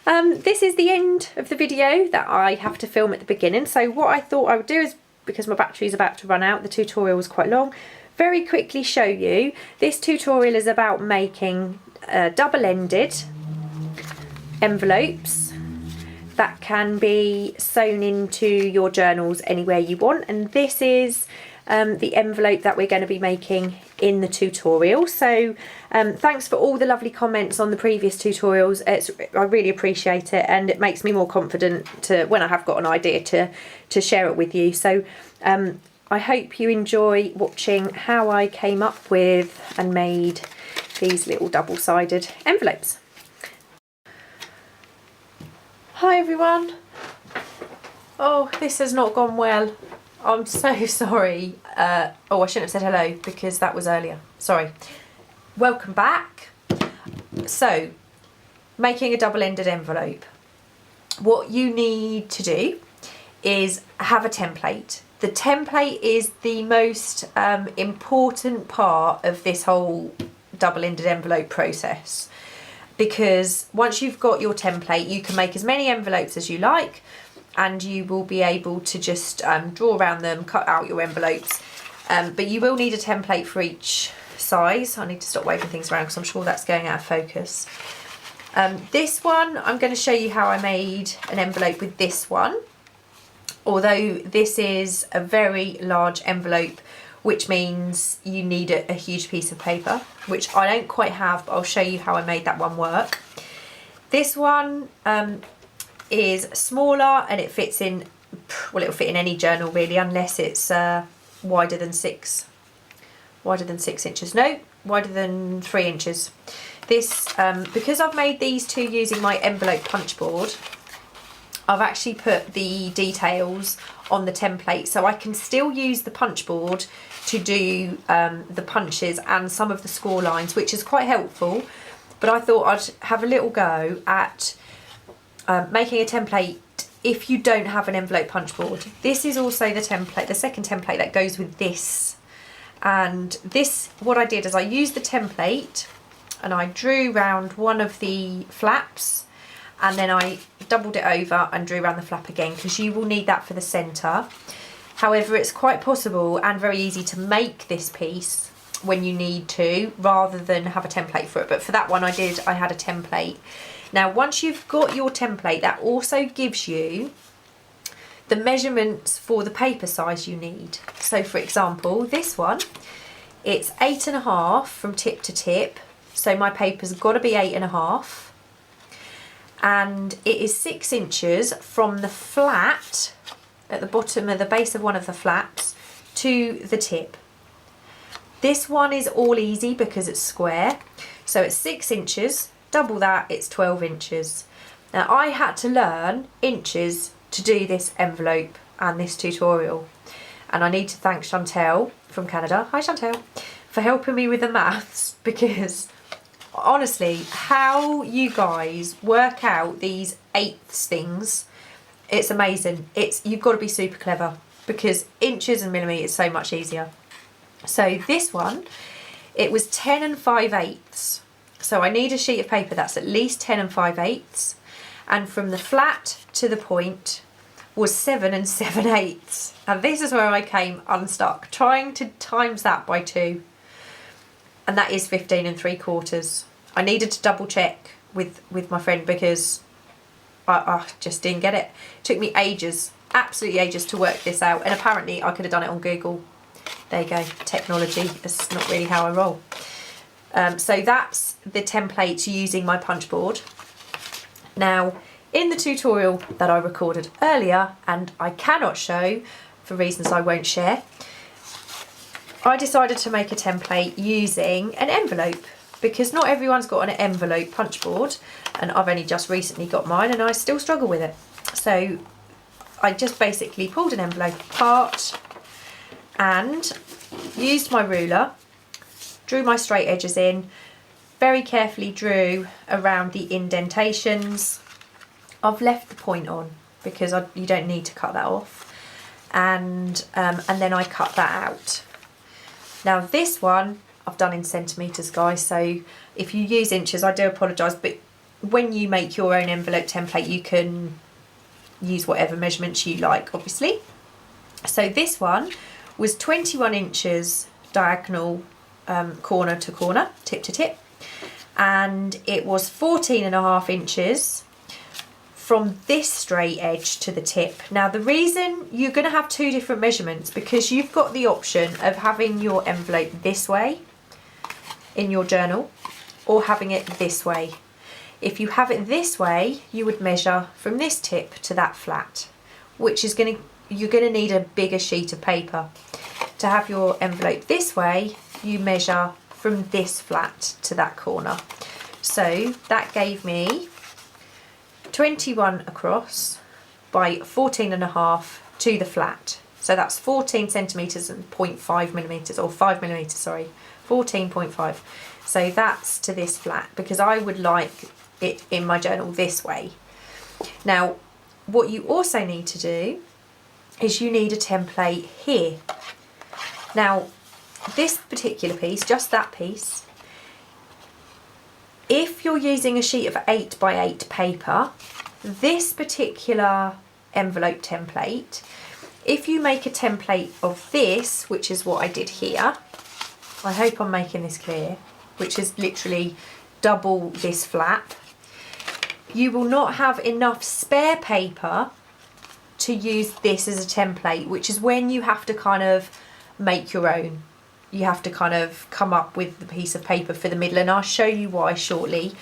This is the end of the video that I have to film at the beginning. So what I thought I would do is, because my battery is about to run out, the tutorial was quite long, very quickly show you. This tutorial is about making double-ended envelopes that can be sewn into your journals anywhere you want, and this is the envelope that we're going to be making in the tutorial. So thanks for all the lovely comments on the previous tutorials. I really appreciate it, and it makes me more confident to, when I have got an idea, to share it with you. So I hope you enjoy watching how I came up with and made these little double-sided envelopes. Hi everyone. Oh, this has not gone well. I'm so sorry. Oh, I shouldn't have said hello because that was earlier. Sorry. Welcome back. So, making a double-ended envelope. What you need to do is have a template. The template is the most important part of this whole double-ended envelope process, because once you've got your template, you can make as many envelopes as you like, and you will be able to just draw around them, cut out your envelopes. But you will need a template for each size. I need to stop waving things around because I'm sure that's going out of focus. This one, I'm going to show you how I made an envelope with this one. Although this is a very large envelope, which means you need a huge piece of paper, which I don't quite have, but I'll show you how I made that one work. This one is smaller, and it fits in, well, it'll fit in any journal really, unless it's wider than 6 inches. No, wider than 3 inches. This, because I've made these two using my envelope punch board, I've actually put the details on the template, so I can still use the punch board to do the punches and some of the score lines, which is quite helpful. But I thought I'd have a little go at making a template if you don't have an envelope punch board. This is also the template, the second template that goes with this. And this, what I did is I used the template and I drew round one of the flaps, and then I doubled it over and drew around the flap again, because you will need that for the centre. However, it's quite possible and very easy to make this piece when you need to, rather than have a template for it. But for that one I had a template. Now once you've got your template, that also gives you the measurements for the paper size you need. So for example, this one, it's 8.5 from tip to tip, so my paper's got to be 8.5. And it is 6 inches from the flat at the bottom of the base of one of the flaps to the tip. This one is all easy because it's square, so it's 6 inches, double that, it's 12 inches. Now I had to learn inches to do this envelope and this tutorial, and I need to thank Chantel from Canada, hi Chantel, for helping me with the maths, because honestly, how you guys work out these eighths things, it's amazing. You've got to be super clever, because inches and millimetres is so much easier. So this one, it was 10 5/8. So I need a sheet of paper that's at least 10 5/8, and from the flat to the point was 7 7/8. And this is where I came unstuck, trying to times that by 2. And that is 15 3/4. I needed to double check with my friend, because I just didn't get it. It took me ages, absolutely ages, to work this out, and apparently I could have done it on Google. There you go, technology, that's not really how I roll. So that's the template using my punch board. Now, in the tutorial that I recorded earlier, and I cannot show for reasons I won't share, I decided to make a template using an envelope, because not everyone's got an envelope punch board, and I've only just recently got mine and I still struggle with it. So I just basically pulled an envelope apart and used my ruler, drew my straight edges in, very carefully drew around the indentations. I've left the point on because you don't need to cut that off, and then I cut that out. Now this one I've done in centimetres, guys, so if you use inches, I do apologise, but when you make your own envelope template, you can use whatever measurements you like, obviously. So this one was 21 inches diagonal, corner to corner, tip to tip, and it was 14.5 inches from this straight edge to the tip. Now the reason you're going to have two different measurements, because you've got the option of having your envelope this way in your journal or having it this way. If you have it this way, you would measure from this tip to that flat, which is you're going to need a bigger sheet of paper. To have your envelope this way, you measure from this flat to that corner. So that gave me 21 across by 14.5 to the flat. So that's 14 centimetres and 0.5 millimetres, or 5 millimetres, sorry, 14.5. So that's to this flat, because I would like it in my journal this way. Now, what you also need to do is you need a template here. Now, this particular piece, just that piece, if you're using a sheet of 8 by 8 paper, this particular envelope template, if you make a template of this, which is what I did here, I hope I'm making this clear, which is literally double this flap, you will not have enough spare paper to use this as a template, which is when you have to kind of make your own. You have to kind of come up with the piece of paper for the middle, and I'll show you why shortly.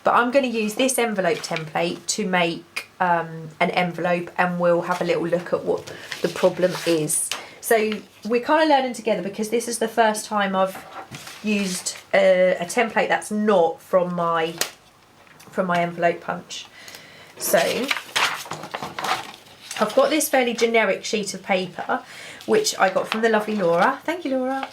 But I'm going to use this envelope template to make an envelope, and we'll have a little look at what the problem is. So we're kind of learning together, because this is the first time I've used a template that's not from my envelope punch. So I've got this fairly generic sheet of paper, which I got from the lovely Laura. Thank you, Laura.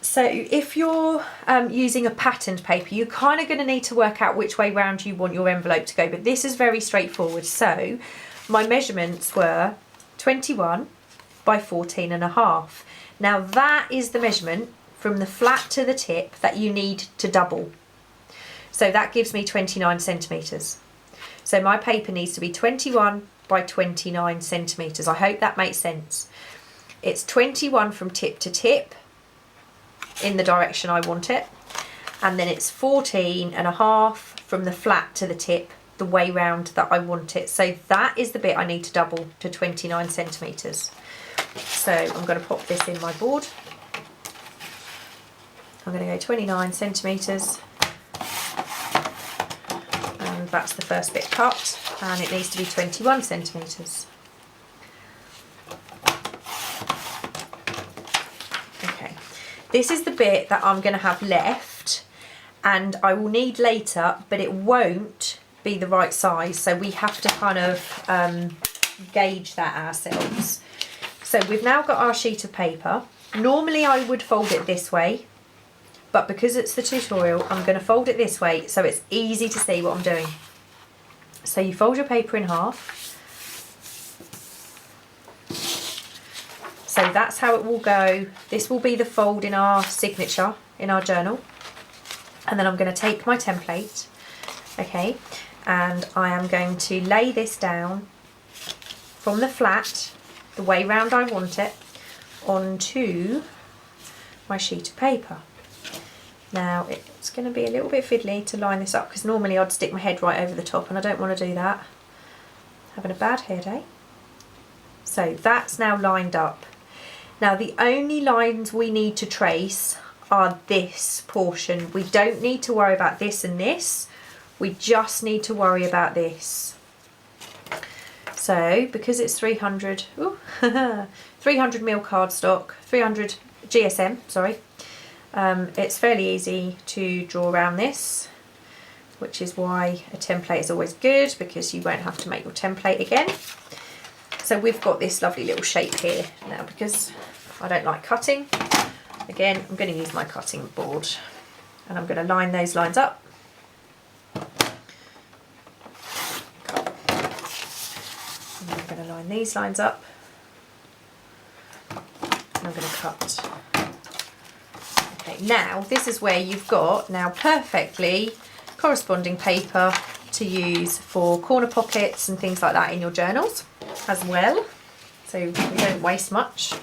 So if you're using a patterned paper, you're kind of going to need to work out which way round you want your envelope to go, but this is very straightforward. So my measurements were 21 by 14.5. Now that is the measurement from the flat to the tip that you need to double. So that gives me 29 centimetres. So my paper needs to be 21 by 29 centimetres. I hope that makes sense. It's 21 from tip to tip in the direction I want it, and then it's 14.5 from the flat to the tip the way round that I want it. So that is the bit I need to double to 29 centimetres. So I'm going to pop this in my board. I'm going to go 29 centimetres, and that's the first bit cut, and it needs to be 21 centimetres. Okay, this is the bit that I'm going to have left, and I will need later, but it won't be the right size, so we have to kind of gauge that ourselves. So we've now got our sheet of paper. Normally I would fold it this way, but because it's the tutorial, I'm going to fold it this way so it's easy to see what I'm doing. So you fold your paper in half. So that's how it will go. This will be the fold in our signature, in our journal. And then I'm going to take my template, okay, and I am going to lay this down from the flat, the way round I want it, onto my sheet of paper. Now it's going to be a little bit fiddly to line this up, because normally I'd stick my head right over the top, and I don't want to do that. Having a bad hair day. So that's now lined up. Now the only lines we need to trace are this portion. We don't need to worry about this and this. We just need to worry about this. So because it's 300, 300 mil cardstock, 300 GSM, sorry, it's fairly easy to draw around this, which is why a template is always good, because you won't have to make your template again. So we've got this lovely little shape here. Now, because I don't like cutting, again, I'm going to use my cutting board, and I'm going to line those lines up. And I'm going to line these lines up, and I'm going to cut. Okay, now this is where you've got now perfectly corresponding paper to use for corner pockets and things like that in your journals as well, so we don't waste much.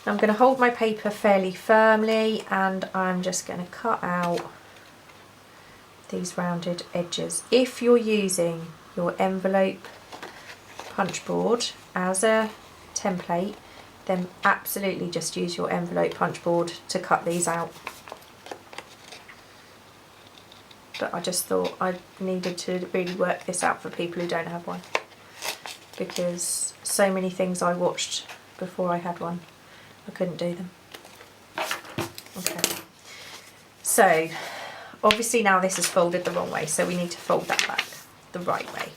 I'm going to hold my paper fairly firmly and I'm just going to cut out these rounded edges. If you're using your envelope punch board as a template, then absolutely just use your envelope punch board to cut these out. But I just thought I needed to really work this out for people who don't have one, because so many things I watched before I had one, I couldn't do them. Okay, so obviously now this is folded the wrong way, so we need to fold that back the right way.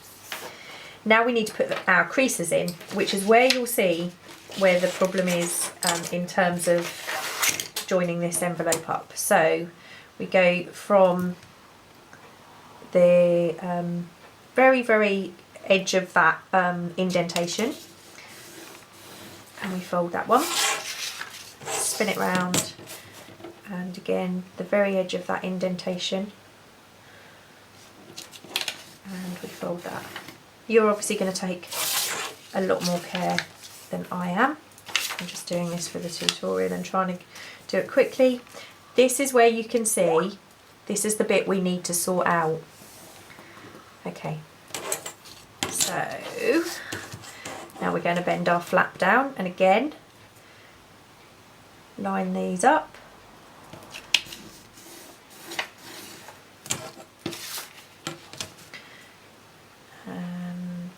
Now we need to put our creases in, which is where you'll see where the problem is in terms of joining this envelope up. So we go from the very edge of that indentation, and we fold that one, spin it round, and again the very edge of that indentation, and we fold that. You're obviously going to take a lot more care than I am. I'm just doing this for the tutorial and trying to do it quickly. This is where you can see, this is the bit we need to sort out. Okay, so now we're going to bend our flap down, and again line these up. And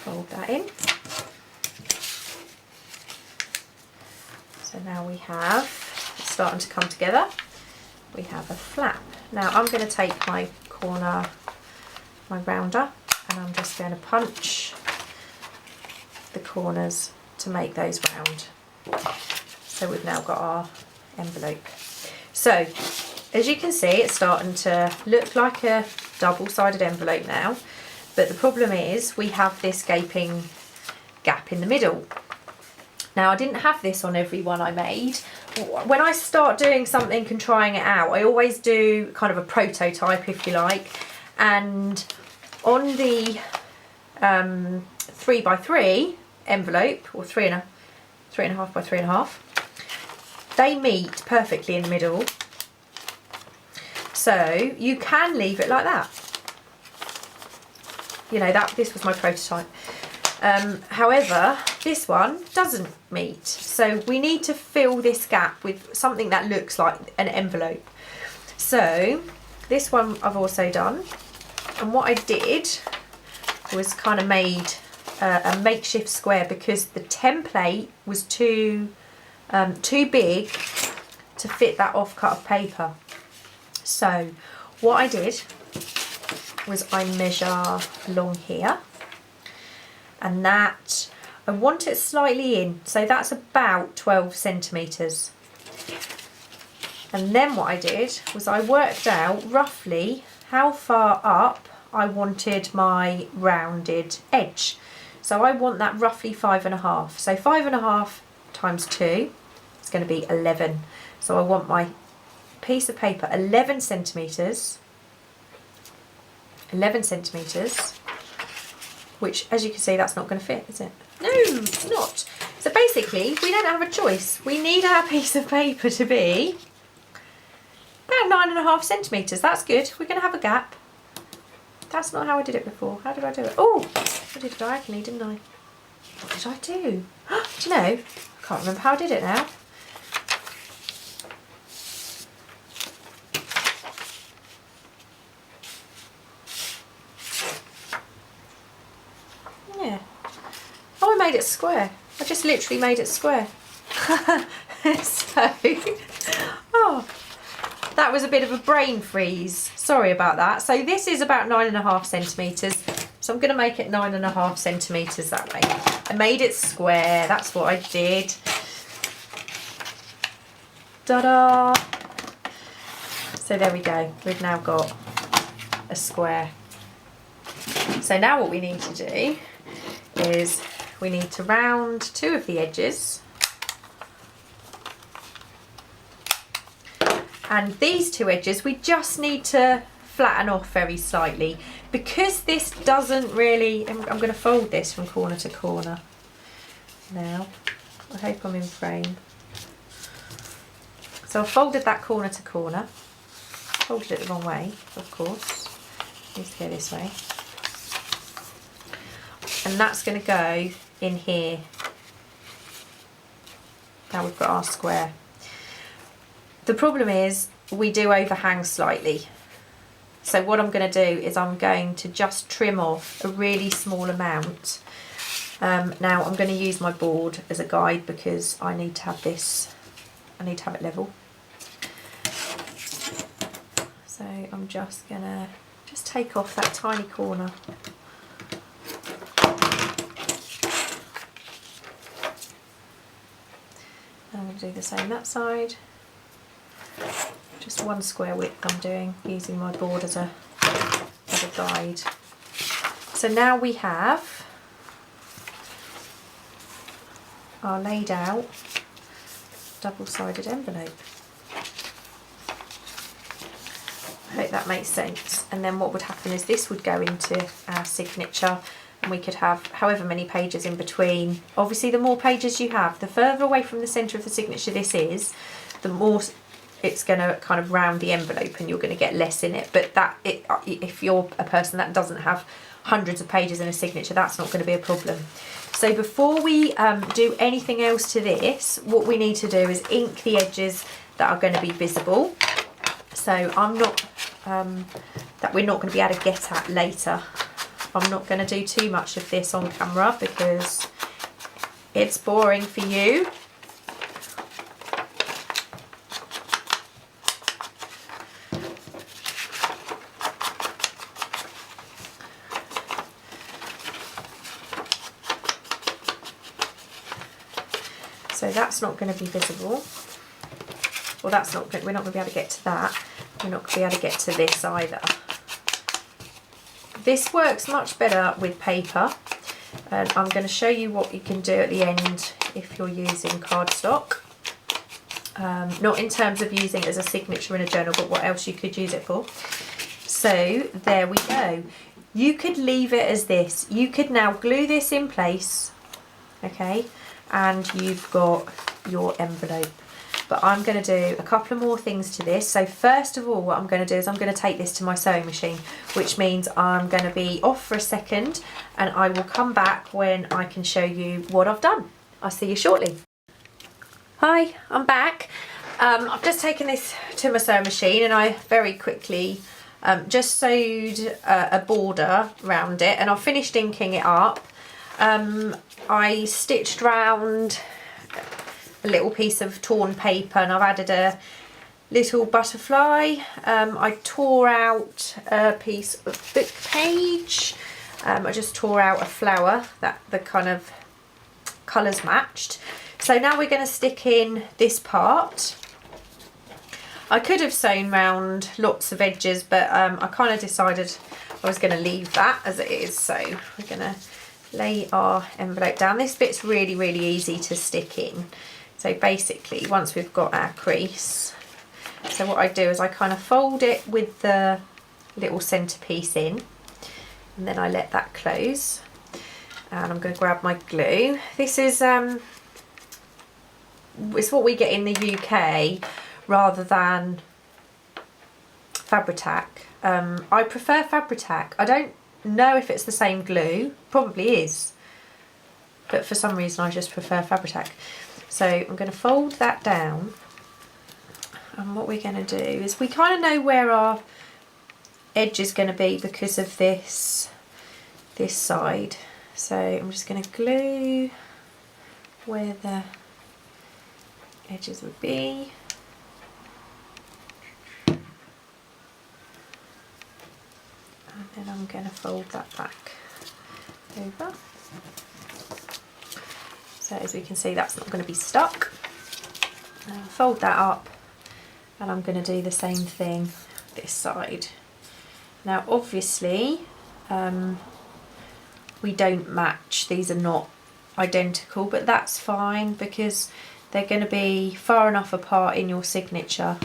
fold that in. So now we have, it's starting to come together, we have a flap. Now I'm going to take my corner, my rounder, and I'm just going to punch the corners to make those round. So we've now got our envelope. So as you can see, it's starting to look like a double-sided envelope now, but the problem is we have this gaping gap in the middle. Now I didn't have this on every one I made. When I start doing something and trying it out, I always do kind of a prototype, if you like, and on the 3x3 envelope, or 3.5 by 3.5, they meet perfectly in the middle. So you can leave it like that. You know, this was my prototype. However, this one doesn't meet. So we need to fill this gap with something that looks like an envelope. So this one I've also done. And what I did was kind of made a makeshift square, because the template was too big to fit that off-cut of paper. So what I did was I measure along here, and that I want it slightly in, so that's about 12 centimetres. And then what I did was I worked out roughly how far up I wanted my rounded edge. So I want that roughly 5.5. So 5.5 times 2 is going to be 11. So I want my piece of paper 11 centimetres, which, as you can see, that's not going to fit, is it? No, it's not. So basically, we don't have a choice. We need our piece of paper to be about 9.5 centimetres. That's good. We're going to have a gap. That's not how I did it before. How did I do it? Oh, I did it diagonally, didn't I? What did I do? Do you know? I can't remember how I did it now. Yeah. Oh, I made it square. I just literally made it square. So, oh, that was a bit of a brain freeze. Sorry about that. So this is about 9.5 centimetres. So I'm going to make it 9.5 centimetres that way. I made it square. That's what I did. Ta-da! So there we go. We've now got a square. So now what we need to do is we need to round two of the edges. And these two edges we just need to flatten off very slightly, because this doesn't really, I'm going to fold this from corner to corner now. I hope I'm in frame. So I folded that corner to corner, folded it the wrong way, of course, it needs to go this way, and that's going to go in here. Now we've got our square. The problem is we do overhang slightly. So what I'm going to do is I'm going to just trim off a really small amount. Now I'm going to use my board as a guide because I need to have this, I need to have it level. So I'm just going to take off that tiny corner. I'm going to do the same that side. Just one square width I'm doing, using my board as a guide. So now we have our laid out double-sided envelope. I hope that makes sense. And then what would happen is this would go into our signature, and we could have however many pages in between. Obviously the more pages you have, the further away from the centre of the signature this is, the more it's going to kind of round the envelope and you're going to get less in it. But if you're a person that doesn't have hundreds of pages in a signature, that's not going to be a problem. So before we do anything else to this, what we need to do is ink the edges that are going to be visible. So that we're not going to be able to get at later. I'm not going to do too much of this on camera because it's boring for you. So that's not going to be visible. Well, that's not good. We're not going to be able to get to that. We're not going to be able to get to this either. This works much better with paper, and I'm going to show you what you can do at the end if you're using cardstock. Not in terms of using it as a signature in a journal, but what else you could use it for. So there we go. You could leave it as this. You could now glue this in place, okay, and you've got your envelope. But I'm going to do a couple of more things to this. So first of all, what I'm going to do is I'm going to take this to my sewing machine, which means I'm going to be off for a second, and I will come back when I can show you what I've done. I'll see you shortly. Hi, I'm back. I've just taken this to my sewing machine, and I very quickly just sewed a border around it, and I've finished inking it up. I stitched round a little piece of torn paper, and I've added a little butterfly. I tore out a piece of book page. I just tore out a flower that the kind of colours matched. So now we're going to stick in this part. I could have sewn round lots of edges, but I kind of decided I was going to leave that as it is. So we're going to lay our envelope down. This bit's really, really easy to stick in. So basically, once we've got our crease, so what I do is I kind of fold it with the little centerpiece in, and then I let that close. And I'm going to grab my glue. This is it's what we get in the UK rather than Fabri-Tac. I prefer Fabri-Tac. I don't know if it's the same glue. Probably is, but for some reason I just prefer Fabri-Tac. So I'm going to fold that down, and what we're going to do is we kind of know where our edge is going to be because of this side. So I'm just going to glue where the edges would be. And then I'm going to fold that back over. So as we can see, that's not going to be stuck. Fold that up, and I'm going to do the same thing this side. Now obviously we don't match, these are not identical, but that's fine because they're going to be far enough apart in your signature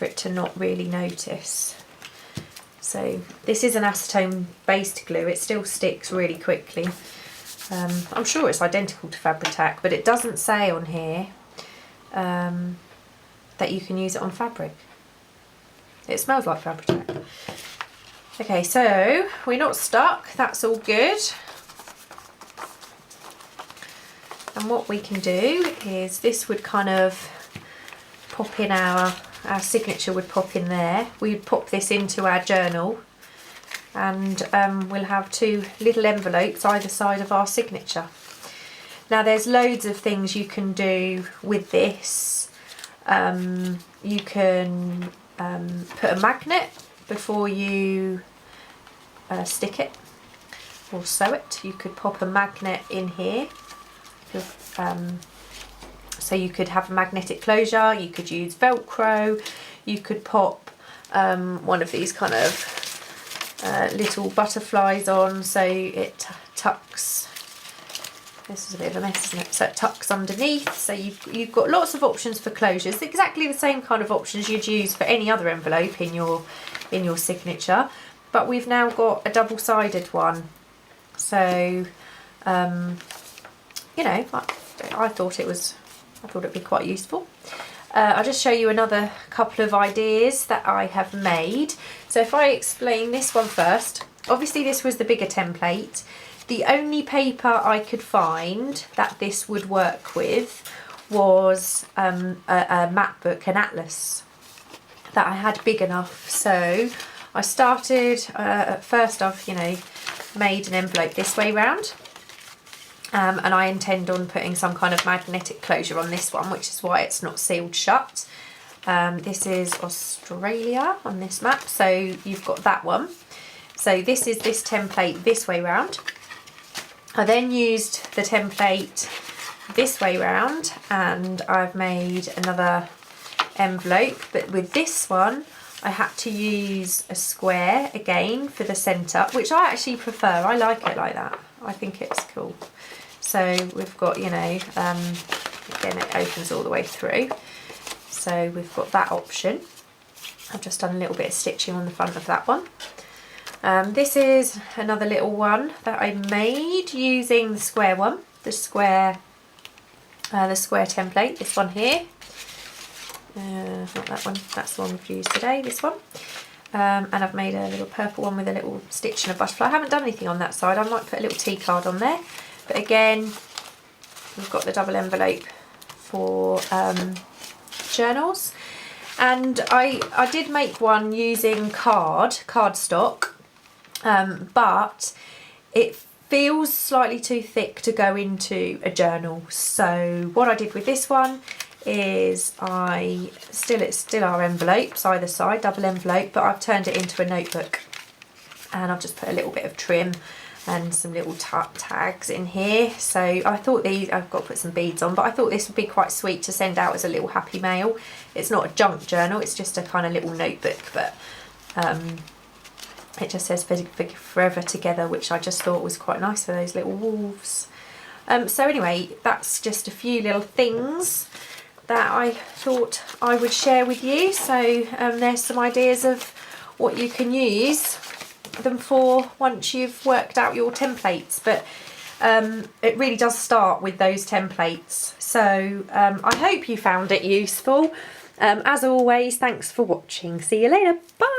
for it to not really notice. So this is an acetone based glue, it still sticks really quickly. I'm sure it's identical to Fabri-Tac, but it doesn't say on here that you can use it on fabric. It smells like Fabri-Tac. Okay, so we're not stuck, that's all good. And what we can do is this would kind of pop in our signature would pop in there. We'd pop this into our journal and we'll have 2 little envelopes either side of our signature. Now there's loads of things you can do with this. You can put a magnet before you stick it or sew it. You could pop a magnet in here. So you could have a magnetic closure, you could use Velcro, you could pop one of these kind of little butterflies on so it tucks. This is a bit of a mess, isn't it? So it tucks underneath. So you've got lots of options for closures, exactly the same kind of options you'd use for any other envelope in your signature. But we've now got a double-sided one. So you know, I thought it'd be quite useful. I'll just show you another couple of ideas that I have made. So if I explain this one first, obviously this was the bigger template. The only paper I could find that this would work with was a map book, an atlas, that I had big enough. So I started, first I've, you know, made an envelope this way round. And I intend on putting some kind of magnetic closure on this one, which is why it's not sealed shut. This is Australia on this map, so you've got that one. So this is this template this way round. I then used the template this way round and I've made another envelope, but with this one I had to use a square again for the centre, which I actually prefer. I like it like that. I think it's cool. So we've got, you know, again it opens all the way through. So we've got that option. I've just done a little bit of stitching on the front of that one. This is another little one that I made using the square one, the square template, this one here. Not that one, that's the one we've used today, this one. And I've made a little purple one with a little stitch and a butterfly. I haven't done anything on that side, I might put a little T card on there. But again, we've got the double envelope for journals. And I did make one using cardstock, but it feels slightly too thick to go into a journal. So what I did with this one is it's still our envelopes either side, double envelope, but I've turned it into a notebook. And I've just put a little bit of trim and some little tags in here. So I thought I've got to put some beads on, but I thought this would be quite sweet to send out as a little happy mail. It's not a junk journal, it's just a kind of little notebook, but it just says forever together, which I just thought was quite nice for those little wolves. So anyway, that's just a few little things that I thought I would share with you. So there's some ideas of what you can use them for once you've worked out your templates, but it really does start with those templates. So I hope you found it useful. As always, thanks for watching. See you later. Bye.